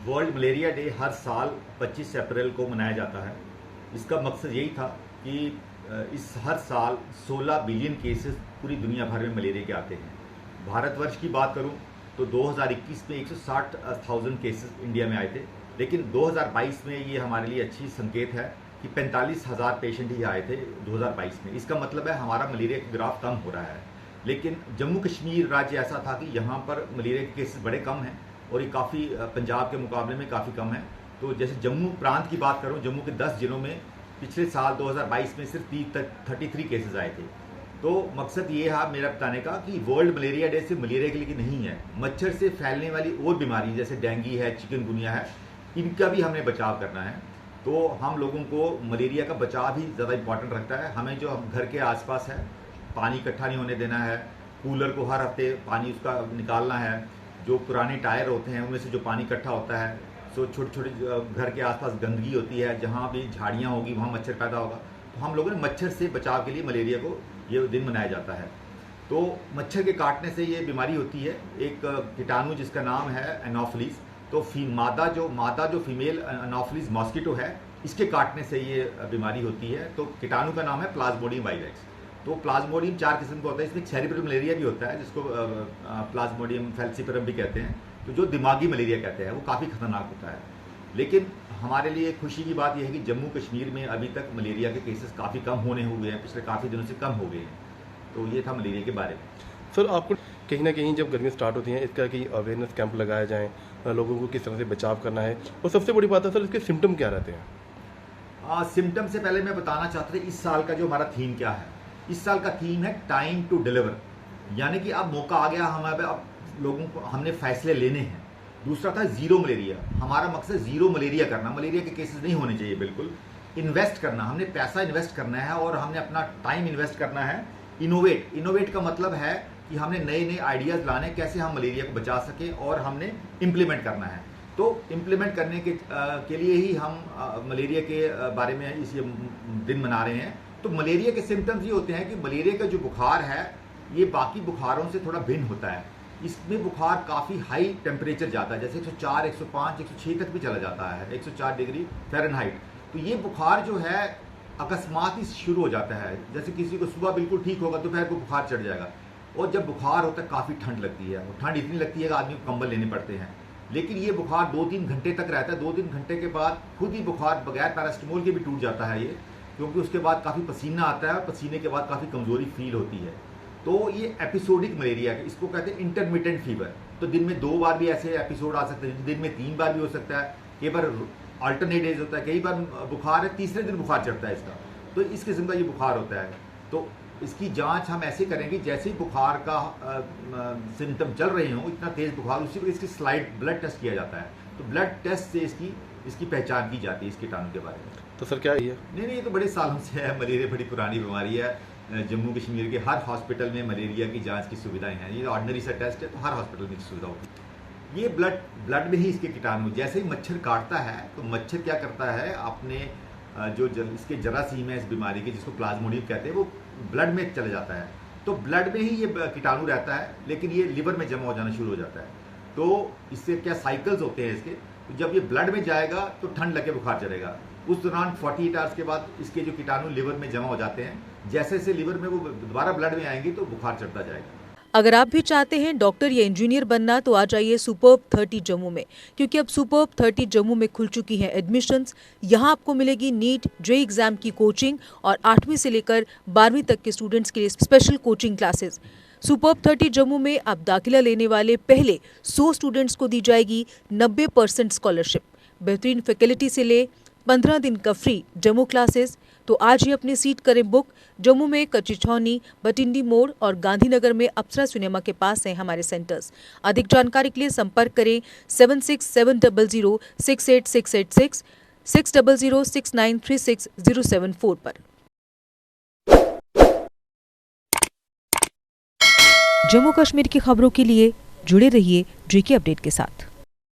World malaria day हर साल 25 अप्रैल को मनाया जाता है। इसका मकसद यही था कि इस हर साल 16 बिलियन केसेस पूरी दुनिया भर में मलेरिया के आते हैं। भारतवर्ष की बात करूं तो 2021 में 160,000 केसेस इंडिया में आए थे, लेकिन 2022 में ये हमारे लिए अच्छी संकेत है कि 45,000 पेशेंट ही आए थे 2022 में। इसका मतलब है हमारा मलेरिया का ग्राफ कम हो रहा है। लेकिन जम्मू कश्मीर राज्य ऐसा था कि यहाँ पर मलेरिया के केसेस बड़े कम हैं और ये काफ़ी पंजाब के मुकाबले में काफ़ी कम है। तो जैसे जम्मू प्रांत की बात करूँ, जम्मू के 10 जिलों में पिछले साल 2022 में सिर्फ 33 केसेस आए थे। तो मकसद ये है मेरा बताने का कि वर्ल्ड मलेरिया डे से मलेरिया के लिए नहीं है, मच्छर से फैलने वाली और बीमारी जैसे डेंगू है, चिकनगुनिया है, इनका भी हमें बचाव करना है। तो हम लोगों को मलेरिया का बचाव ही ज़्यादा इंपॉर्टेंट रखता है। हमें जो घर के आसपास है पानी इकट्ठा नहीं होने देना है, कूलर को हर हफ्ते पानी उसका निकालना है, जो पुराने टायर होते हैं उनमें से जो पानी इकट्ठा होता है, सो छोटी छोटी घर के आसपास गंदगी होती है, जहाँ भी झाड़ियाँ होगी वहाँ मच्छर पैदा होगा। तो हम लोगों ने मच्छर से बचाव के लिए मलेरिया को ये दिन मनाया जाता है। तो मच्छर के काटने से ये बीमारी होती है, एक कीटाणु जिसका नाम है एनोफिलीज। तो मादा जो फीमेल एनोफिलीज मॉस्किटो है, इसके काटने से ये बीमारी होती है। तो कीटाणु का नाम है प्लाज्मोडियम वाइरेक्स। तो प्लाज्मोडियम 4 किस्म का होता है, इसमें सेरिब्रल मलेरिया भी होता है जिसको प्लाज्मोडियम फैल्सिफेरम भी कहते हैं, तो जो दिमागी मलेरिया कहते हैं, वो काफ़ी खतरनाक होता है। लेकिन हमारे लिए खुशी की बात यह है कि जम्मू कश्मीर में अभी तक मलेरिया के केसेस काफ़ी कम होने हुए हैं, पिछले काफ़ी दिनों से कम हो गए हैं। तो ये था मलेरिया के बारे में। सर, आपको कहीं ना कहीं जब गर्मी स्टार्ट होती है इसका कहीं अवेयरनेस कैंप लगाया जाए, लोगों को किस तरह से बचाव करना है, और सबसे बड़ी बात है सर इसके सिम्टम क्या रहते हैं? सिम्टम से पहले मैं बताना चाहता था इस साल का जो हमारा थीम क्या है। इस साल का थीम है टाइम टू डिलीवर, यानी कि अब मौका आ गया हमारे, अब लोगों को हमने फैसले लेने हैं। दूसरा था जीरो मलेरिया, हमारा मकसद जीरो मलेरिया करना, मलेरिया के केसेस नहीं होने चाहिए बिल्कुल। इन्वेस्ट करना, हमने पैसा इन्वेस्ट करना है और हमने अपना टाइम इन्वेस्ट करना है। इनोवेट का मतलब है कि हमने नए नए आइडियाज़ लाने कैसे हम मलेरिया को बचा सकें, और हमने इम्प्लीमेंट करना है। तो इम्प्लीमेंट करने के लिए ही हम मलेरिया के बारे में इस दिन मना रहे हैं। तो मलेरिया के सिम्टम्स ये होते हैं कि मलेरिया का जो बुखार है ये बाकी बुखारों से थोड़ा भिन्न होता है। इसमें बुखार काफ़ी हाई टेम्परेचर जाता है, जैसे 104, 105, 106 तक भी चला जाता है, 104 डिग्री फ़ारेनहाइट। तो ये बुखार जो है अकस्मात ही शुरू हो जाता है, जैसे किसी को सुबह बिल्कुल ठीक होगा, दोपहर को बुखार चढ़ जाएगा। और जब बुखार होता है काफ़ी ठंड लगती है, और ठंड इतनी लगती है कि आदमी को कंबल लेने पड़ते हैं। लेकिन ये बुखार 2-3 घंटे तक रहता है। 2-3 घंटे के बाद खुद ही बुखार बगैर पैरास्टामोल के भी टूट जाता है ये, क्योंकि उसके बाद काफ़ी पसीना आता है और पसीने के बाद काफ़ी कमज़ोरी फील होती है। तो ये एपिसोडिक मलेरिया है, इसको कहते हैं इंटरमिटेंट फीवर। तो दिन में 2 बार भी ऐसे एपिसोड आ सकते हैं, दिन में 3 बार भी हो सकता है, कई बार अल्टरनेट डेज होता है, कई बार बुखार है तीसरे दिन बुखार चढ़ता है इसका। तो इस किस्म का ये बुखार होता है। तो इसकी जांच हम ऐसे करेंगे जैसे ही बुखार का सिम्टम चल रहे हों, इतना तेज़ बुखार, उसी को इसकी स्लाइड ब्लड टेस्ट किया जाता है। तो ब्लड टेस्ट से इसकी पहचान की जाती है इस कीटाणु के बारे में। तो सर क्या है ये? नहीं, ये तो बड़े सालों से है, मलेरिया बड़ी पुरानी बीमारी है। जम्मू कश्मीर के हर हॉस्पिटल में मलेरिया की जांच की सुविधाएं हैं। ये ऑर्डिनरी सा टेस्ट है, तो हर हॉस्पिटल में सुविधा होगी। ये ब्लड में ही इसके कीटाणु, जैसे ही मच्छर काटता है तो मच्छर क्या करता है, अपने इसके जरासीम है इस बीमारी के, जिसको प्लाज्मोडियम कहते हैं, वो ब्लड में चले जाता है। तो ब्लड में ही ये कीटाणु रहता है, लेकिन ये लिवर में जमा हो जाना शुरू हो जाता है। तो इससे क्या साइकिल्स होते हैं इसके, तो जब ये ब्लड में जाएगा तो ठंड लगे बुखार चढ़ेगा। उस दौरान 48 आवर्स के बाद इसके जो कीटाणु लिवर में जमा हो जाते हैं, जैसे जैसे लिवर में वो दोबारा ब्लड में आएंगे तो बुखार चढ़ता जाएगा। अगर आप भी चाहते हैं डॉक्टर या इंजीनियर बनना तो आ जाइए सुपर्ब 30 जम्मू में, क्योंकि अब सुपर्ब 30 जम्मू में खुल चुकी हैं एडमिशन्स। यहाँ आपको मिलेगी नीट जे एग्जाम की कोचिंग और 8वीं से लेकर 12वीं तक के स्टूडेंट्स के लिए special coaching classes. Superb 30 Jammu में अब दाखिला लेने वाले पहले 100 स्टूडेंट्स को दी जाएगी 90% स्कॉलरशिप। बेहतरीन फैकल्टी से ले 15 दिन का फ्री डेमो क्लासेस। तो आज ही अपनी सीट करें बुक। जम्मू में कच्ची छौनी, बटिंडी मोड़ और गांधीनगर में अप्सरा सिनेमा के पास हैं हमारे सेंटर्स। अधिक जानकारी के लिए संपर्क करें 7670068686 6006936074 पर। जम्मू कश्मीर की खबरों के लिए जुड़े रहिए JK अपडेट के साथ।